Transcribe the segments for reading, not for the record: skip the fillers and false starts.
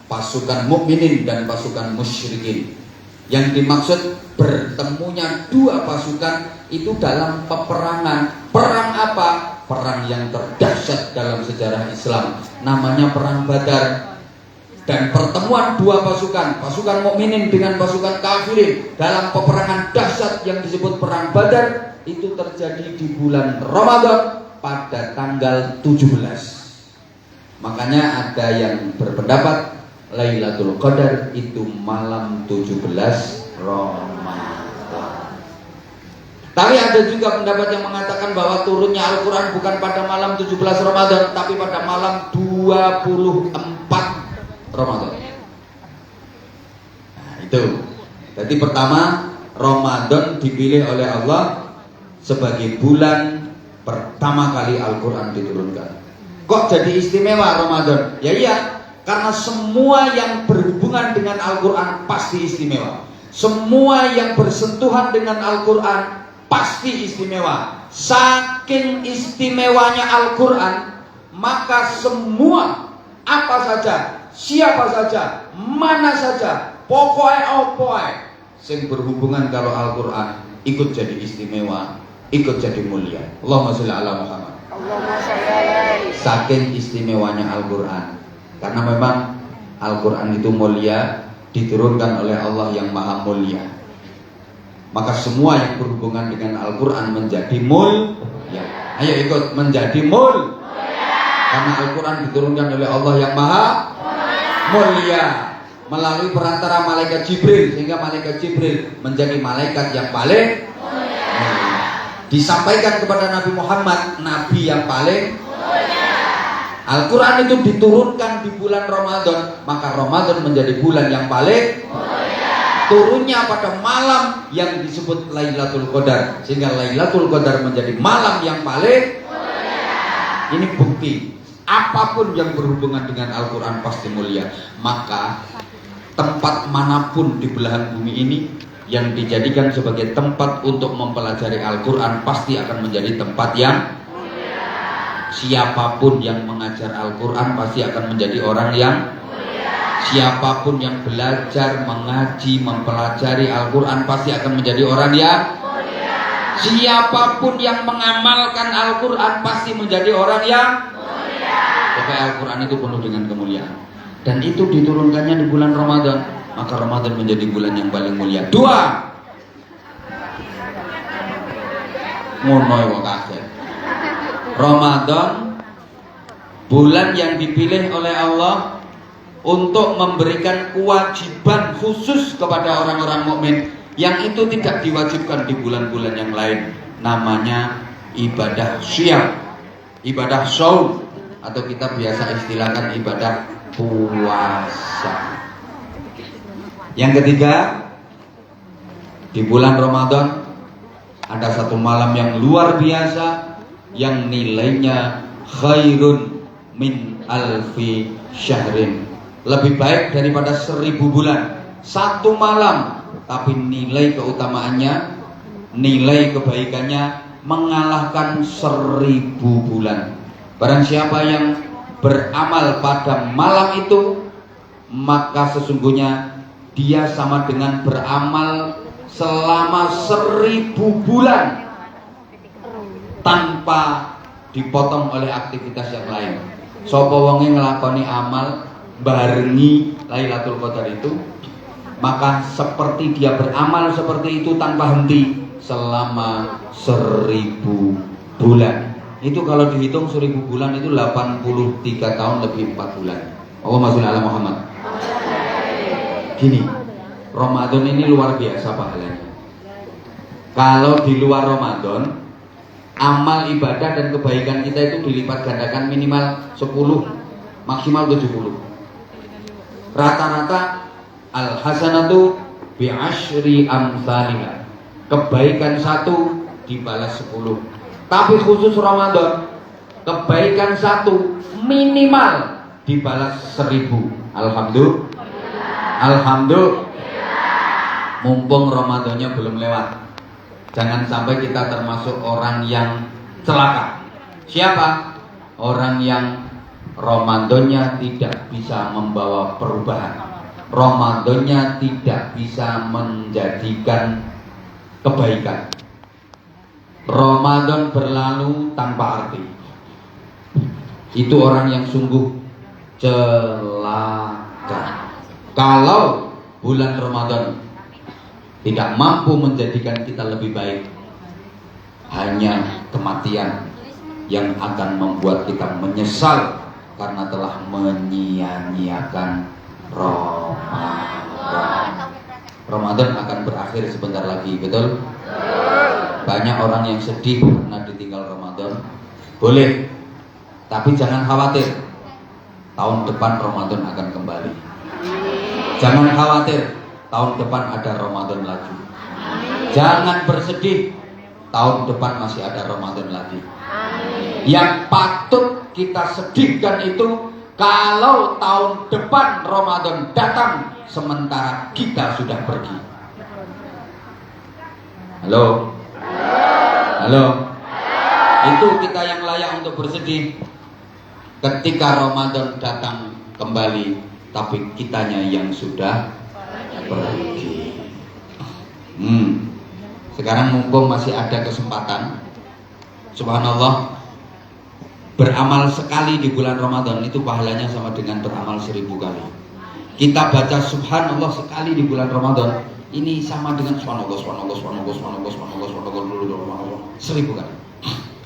pasukan mukminin dan pasukan musyrikin. Yang dimaksud bertemunya dua pasukan itu dalam peperangan. Perang apa? Perang yang terdahsyat dalam sejarah Islam, namanya Perang Badar. Dan pertemuan dua pasukan, pasukan mukminin dengan pasukan kafirin dalam peperangan dahsyat yang disebut Perang Badar, itu terjadi di bulan Ramadan pada tanggal 17. Makanya ada yang berpendapat Lailatul Qadar itu malam 17 Ramadan. Tapi ada juga pendapat yang mengatakan bahwa turunnya Al-Quran bukan pada malam 17 Ramadan, tapi pada malam 24 Ramadan. Nah, itu. Jadi pertama, Ramadan dipilih oleh Allah sebagai bulan pertama kali Al-Quran diturunkan. Kok jadi istimewa Ramadan? Ya iya, karena semua yang berhubungan dengan Al-Quran pasti istimewa. Semua yang bersentuhan dengan Al-Quran pasti istimewa. Saking istimewanya Al-Quran, maka semua apa saja, siapa saja, mana saja, pokoknya sing berhubungan kalau Al-Quran ikut jadi istimewa, ikut jadi mulia. Allahumma sholli ala Muhammad. Saking istimewanya Al-Quran, karena memang Al-Quran itu mulia, diturunkan oleh Allah yang maha mulia, maka semua yang berhubungan dengan Al-Quran menjadi mulia. Ayo ikut menjadi mulia, karena Al-Quran diturunkan oleh Allah yang maha mulia melalui perantara malaikat Jibril, sehingga malaikat Jibril menjadi malaikat yang paling mulia. Disampaikan kepada Nabi Muhammad, Nabi yang paling mulia. Al-Quran itu diturunkan di bulan Ramadan, maka Ramadan menjadi bulan yang paling mulia. Turunnya pada malam yang disebut Lailatul Qadar, sehingga Lailatul Qadar menjadi malam yang paling mulia. Ini bukti apapun yang berhubungan dengan Al-Quran pasti mulia. Maka tempat manapun di belahan bumi ini yang dijadikan sebagai tempat untuk mempelajari Al-Quran pasti akan menjadi tempat yang mulia. Siapapun yang mengajar Al-Quran pasti akan menjadi orang yang mulia. Siapapun yang belajar, mengaji, mempelajari Al-Quran pasti akan menjadi orang yang mulia. Siapapun yang mengamalkan Al-Quran pasti menjadi orang yang mulia. Supaya Al-Quran itu penuh dengan kemuliaan. Dan itu diturunkannya di bulan Ramadan, maka Ramadan menjadi bulan yang paling mulia. Dua, ngono wae kabeh. Ramadan bulan yang dipilih oleh Allah untuk memberikan kewajiban khusus kepada orang-orang mukmin yang itu tidak diwajibkan di bulan-bulan yang lain. Namanya ibadah syam, ibadah shaum, atau kita biasa istilahkan ibadah puasa. Yang ketiga, di bulan Ramadan ada satu malam yang luar biasa yang nilainya khairun min alfi syahrin, lebih baik daripada 1000 bulan. Satu malam, tapi nilai keutamaannya, nilai kebaikannya mengalahkan 1000 bulan. Barang siapa yang beramal pada malam itu, maka sesungguhnya dia sama dengan beramal selama 1000 bulan tanpa dipotong oleh aktivitas yang lain. Sapa wonge nglakoni amal barengi Lailatul Qadar itu, maka seperti dia beramal seperti itu tanpa henti selama 1000 bulan. Itu kalau dihitung 1000 bulan itu 83 tahun lebih 4 bulan. Allahumma sholli ala Muhammad. Gini, Ramadan ini luar biasa pahalanya. Kalau di luar Ramadan, amal ibadah dan kebaikan kita itu dilipat gandakan minimal 10, maksimal 70. Rata-rata al-hasanatu bi asyri amsalihha. Kebaikan satu dibalas 10. Tapi khusus Ramadan, kebaikan satu minimal dibalas 1000. Alhamdulillah. Alhamdulillah. Mumpung Ramadannya belum lewat, jangan sampai kita termasuk orang yang celaka. Siapa? Orang yang Ramadannya tidak bisa membawa perubahan. Ramadannya tidak bisa menjadikan kebaikan. Ramadan berlalu tanpa arti. Itu orang yang sungguh celaka. Kalau bulan Ramadan tidak mampu menjadikan kita lebih baik, hanya kematian yang akan membuat kita menyesal karena telah menyia-nyiakan Ramadan. Ramadan akan berakhir sebentar lagi, betul? Banyak orang yang sedih karena ditinggal Ramadan. Boleh, tapi jangan khawatir. Tahun depan Ramadan akan kembali. Jangan khawatir, tahun depan ada Ramadan lagi. Jangan bersedih, tahun depan masih ada Ramadan lagi. Yang patut kita sedihkan itu kalau tahun depan Ramadan datang sementara kita sudah pergi. Halo? Halo? Itu kita yang layak untuk bersedih ketika Ramadan datang kembali, tapi kitanya yang sudah pergi. Sekarang mumpung masih ada kesempatan, subhanallah, beramal sekali di bulan Ramadan itu pahalanya sama dengan beramal 1000 kali. Kita baca subhanallah sekali di bulan Ramadan, ini sama dengan subhanallah 1000 kali.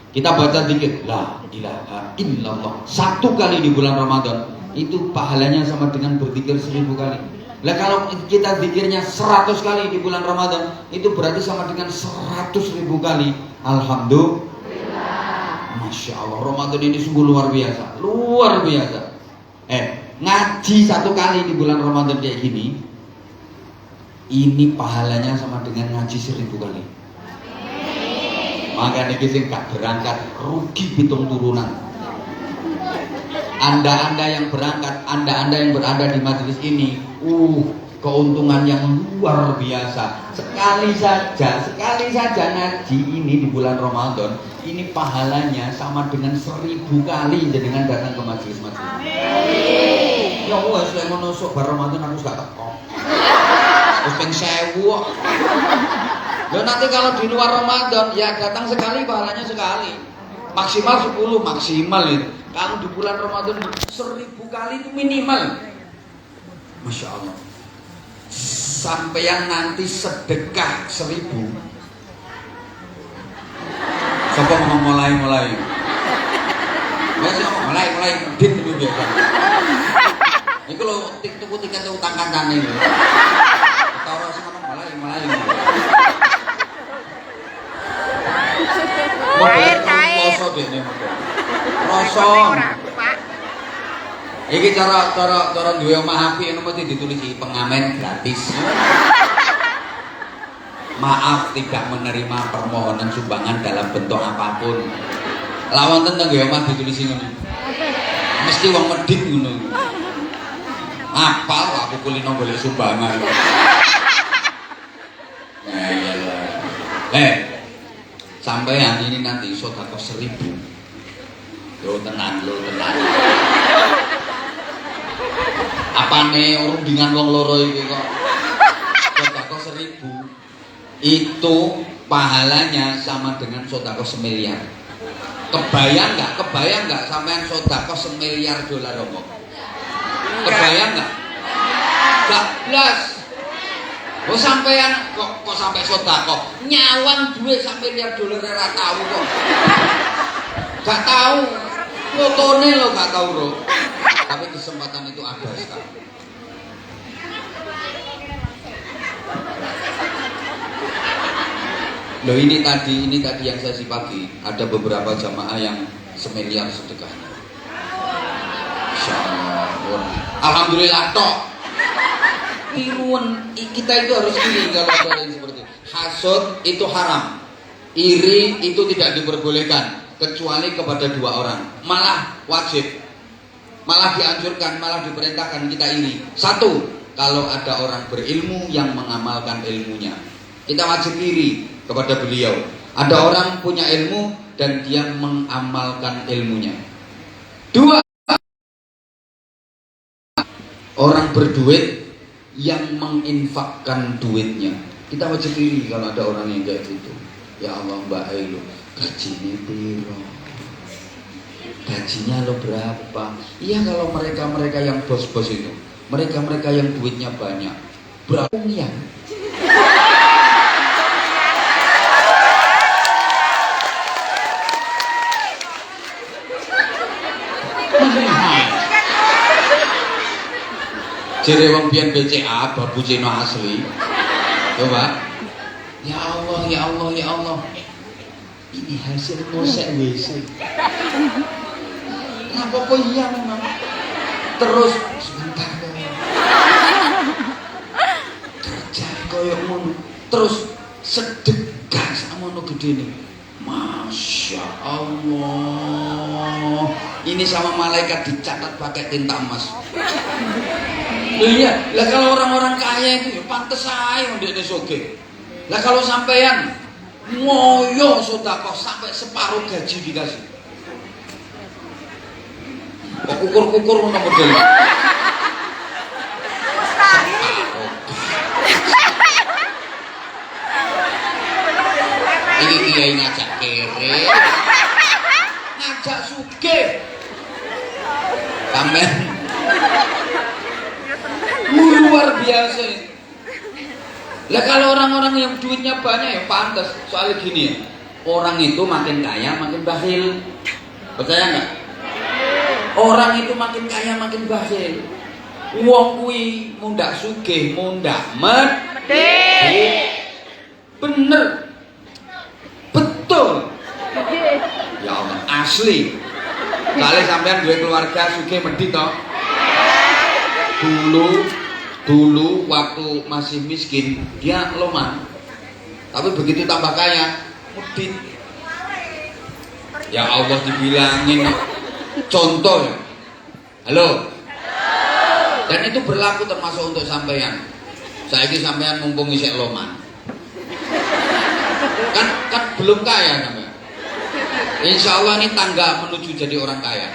Kita baca zikir la ilaha illallah 1 kali di bulan Ramadan, itu pahalanya sama dengan berzikir 1000 kali. Lah kalau kita zikirnya 100 kali di bulan Ramadan, itu berarti sama dengan 100.000 kali. Alhamdulillah. Masya Allah, Ramadan ini sungguh luar biasa. Luar biasa. Ngaji 1 kali di bulan Ramadan kayak gini, ini pahalanya sama dengan ngaji 1000 kali. Maka niki sing gak berangkat rugi pitung turunan. Anda yang berangkat, Anda yang berada di majelis ini, keuntungan yang luar biasa. Sekali saja ngaji ini di bulan Ramadan, ini pahalanya sama dengan 1000 kali dengan datang ke majelis-majelis. Amin. Ya wes lek ngono sok bar Ramadan aku gak teko. Wis ping 1000 kok. Loh, nanti kalau di luar Ramadan ya datang sekali pahalanya sekali, maksimal 10 maksimal itu. Kalau di bulan Ramadan 1000 kali itu minimal. Masya Allah. Sampai yang nanti sedekah 1000. Siapa mau mulai? Ya sih mulai medit dulu biasa. Ini kalau tuku tiket utang kancane ini. Atau orang sing ngomong mulai. Cair. Rasa. Iki cara duwe omah apik ngono mesti ditulisi pengamen gratis. Maaf tidak menerima permohonan sumbangan dalam bentuk apapun. Lawan tentang duwe omah ditulisi ngono. Mesti wong medhit ngono. Apal aku kulino golek sumbangan. Sampean ini nanti sedekah 1000. Lo tenang. Apane rundingan wong loro iki kok. Sedekah 1000 itu pahalanya sama dengan sedekah 1.000.000. Kebayang enggak sampean sedekah 1.000.000 dolar omong? Kebayang enggak? Gak blas. Oh sampean kok sampai sedekah nyawang duit sampai $1.000.000 ora tahu kok. Gak tahu. Fotone lo gak tahu bro. Tapi kesempatan itu ada sekarang. Loh ini tadi yang saya sipati, ada beberapa jamaah yang 1.000.000 sedekahnya. Insyaallah. Alhamdulillah toh. Tiruan kita itu harus iri kalau ada yang seperti itu. Hasud itu haram. Iri itu tidak diperbolehkan kecuali kepada 2 orang. Malah wajib. Malah dianjurkan, malah diperintahkan kita iri. 1, kalau ada orang berilmu yang mengamalkan ilmunya, kita wajib iri kepada beliau. Ada orang punya ilmu dan dia mengamalkan ilmunya. 2, Orang berduit yang menginfakkan duitnya. Kita wajib iri kalau ada orang yang kayak gitu. Ya Allah, Mbak Elo, gajinya piro? Gajinya lo berapa? Iya, kalau mereka-mereka yang bos-bos itu, mereka-mereka yang duitnya banyak, berapa yang? Jere wong pian BCA babu Cino asli. Coba. Ya Allah, ya Allah, ya Allah. Ini hasil mosek WC. Kenapa kok iya memang? Terus sebentar dong. Kerja koyo ngono. Terus sedekah samono gede nih. Masya Allah. Ini sama malaikat dicatat pakai tinta emas. Iya, lah kalau orang-orang kaya itu ya pantes aja ndekne sugih. Lah kalau sampean ngoyo sedekah sampai separuh gaji dikasih. Kok kukur-kukur ngono model. Iki kiai ngajak kere. Ngajak sugih. Sampean luar biasa. Lah kalau orang-orang yang duitnya banyak ya pantas. Soalnya gini ya, orang itu makin kaya makin bakhil. Percaya nggak? Orang itu makin kaya makin bakhil. Wong kuwi mundak sugih, mundak medhit. Bener. Betul. Ya Allah, asli. Soalnya sampean duwe keluarga sugih medhit toh. Dulu waktu masih miskin dia loman, tapi begitu tambah kaya medit. Ya Allah, dibilangin contoh ya. Halo. Dan itu berlaku termasuk untuk sampean. Saiki sampean mumpung isih loman, kan belum kaya sampean. Insya Allah ini tangga menuju jadi orang kaya.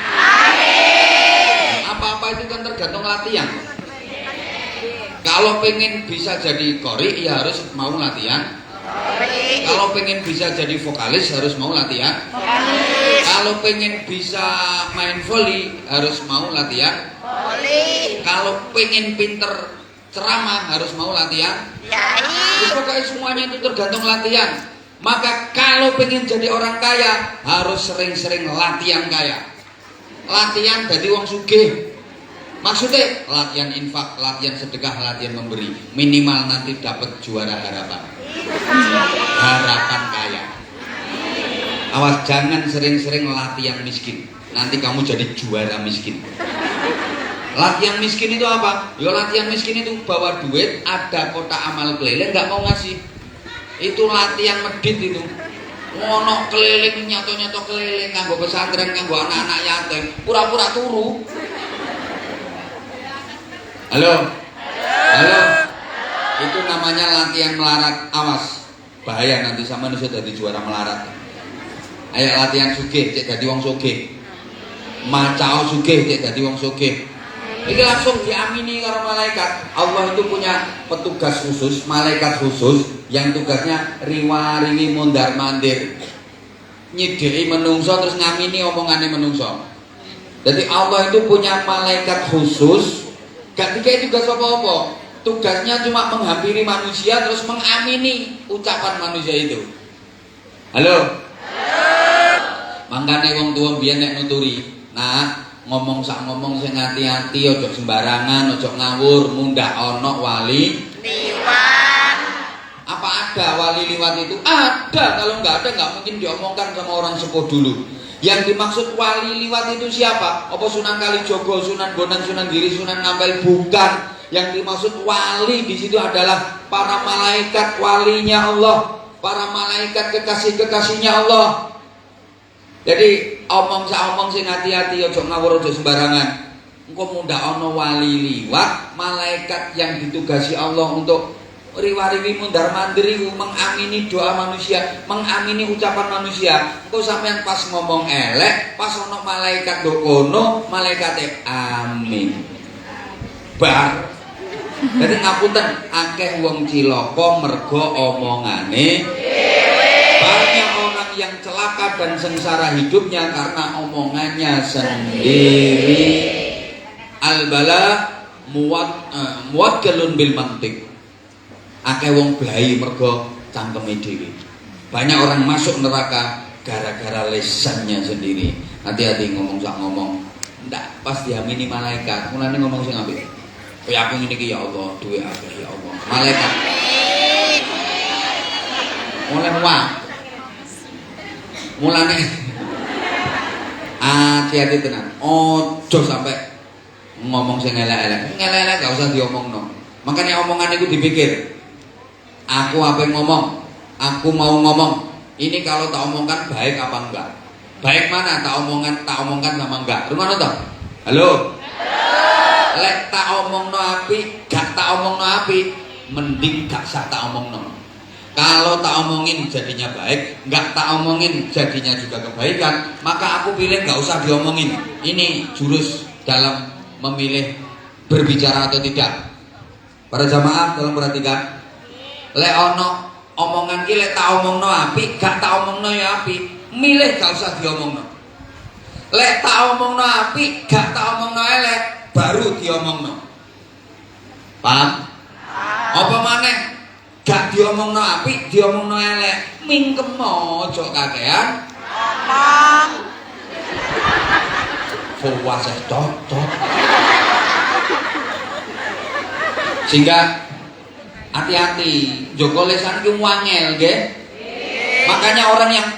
Apa-apa itu kan tergantung latihan. Kalau pengen bisa jadi kori ya harus mau latihan. Kalau pengen bisa jadi vokalis harus mau latihan. Kalau pengen bisa main volley harus mau latihan. Kalau pengen pinter ceramah harus mau latihan. Pokoknya semuanya itu tergantung latihan. Maka kalau pengen jadi orang kaya harus sering-sering latihan kaya. Latihan jadi wong sugih. Maksudnya latihan infak, latihan sedekah, latihan memberi. Minimal nanti dapat juara harapan. Harapan kaya. Awas jangan sering-sering latihan miskin. Nanti kamu jadi juara miskin. Latihan miskin itu apa? Ya latihan miskin itu bawa duit, ada kotak amal keliling nggak mau ngasih. Itu latihan medit itu. Ngono keliling nyato-nyato keliling nganggo pesantren, nganggo anak-anak yatim, pura-pura turu. Halo. Halo. Itu namanya latihan melarat. Awas. Bahaya nanti sama manusia jadi juara melarat. Ayo latihan sugih, cek dadi wong sugih. Macao sugih, cek dadi wong sugih. Ini langsung diamini karo malaikat. Allah itu punya petugas khusus, malaikat khusus yang tugasnya riwa-riwi mondar-mandir. Nyidiki menungso terus ngamini omongane menungso. Jadi Allah itu punya malaikat khusus. Gak dikasih tugas apa-apa. Tugasnya cuma menghampiri manusia terus mengamini ucapan manusia itu. Halo. Mangkane wong tua biyen nek nuturi. Nah, ngomong sak ngomong sing hati-hati, ojo sembarangan, ojo ngawur, mundak ono wali liwat. Apa ada wali liwat itu? Ada. Kalau nggak ada nggak mungkin diomongkan sama orang sepuh dulu. Yang dimaksud wali liwat itu siapa? Apa Sunan Kalijogo, Sunan Bonang, Sunan Giri, Sunan Ampel? Bukan. Yang dimaksud wali di situ adalah para malaikat walinya Allah, para malaikat kekasih-kekasihnya Allah. Jadi omong sing hati-hati, ojo ngawur, ojo sembarangan. Engko mundak ono wali liwat, malaikat yang ditugasi Allah untuk riwa-riwi mundar mandir mengamini doa manusia, mengamini ucapan manusia. Engko sampean pas ngomong elek, pas ono malaikat dokono, malaikate amin. bar. Jadi ngapunten, akeh wong cilaka mergo omongane. Banyak orang yang celaka dan sengsara hidupnya karena omongannya sendiri. Al-bala muwakkalun bil mantiq. Akeh wong blai mergo cangkeme dhewe. Banyak orang masuk neraka gara-gara lesannya sendiri. Hati-hati ngomong sak ngomong. Ndak pas diamini malaikat. Mulane ngomong sing apik. Kaya aku ngene iki ya Allah, duwe akeh ya Allah. Malaikat. Mulane hati-hati tenan. Ojo sampai ngomong sing elek-elek. Elek-elek gak usah diomongno. Makanya omongan itu dipikir. Aku apa ngomong? Aku mau ngomong. Ini kalau tak omongkan baik apa enggak? Baik mana tak omongkan sama enggak? Rumah toh? Halo. Lek tak omongno api, gak tak omongno api, mending gak usah tak omongno. Kalau tak omongin jadinya baik, gak tak omongin jadinya juga kebaikan, maka aku pilih gak usah diomongin. Ini jurus dalam memilih berbicara atau tidak. Para jamaah tolong perhatikan. Lek ono omongan ki lek tak omongno api, gak tak omongno ya api, milih gak usah diomongno. Lek tak omongno api, gak tak omongno elek, baru diomongno. Paham? Apa maneh gak diomongno apik, diomongno elek, mingkem aja kakean ngomong. Fuwase cocok. Sehingga hati-hati, Joko lesan ki wangel nggih. Makanya orang yang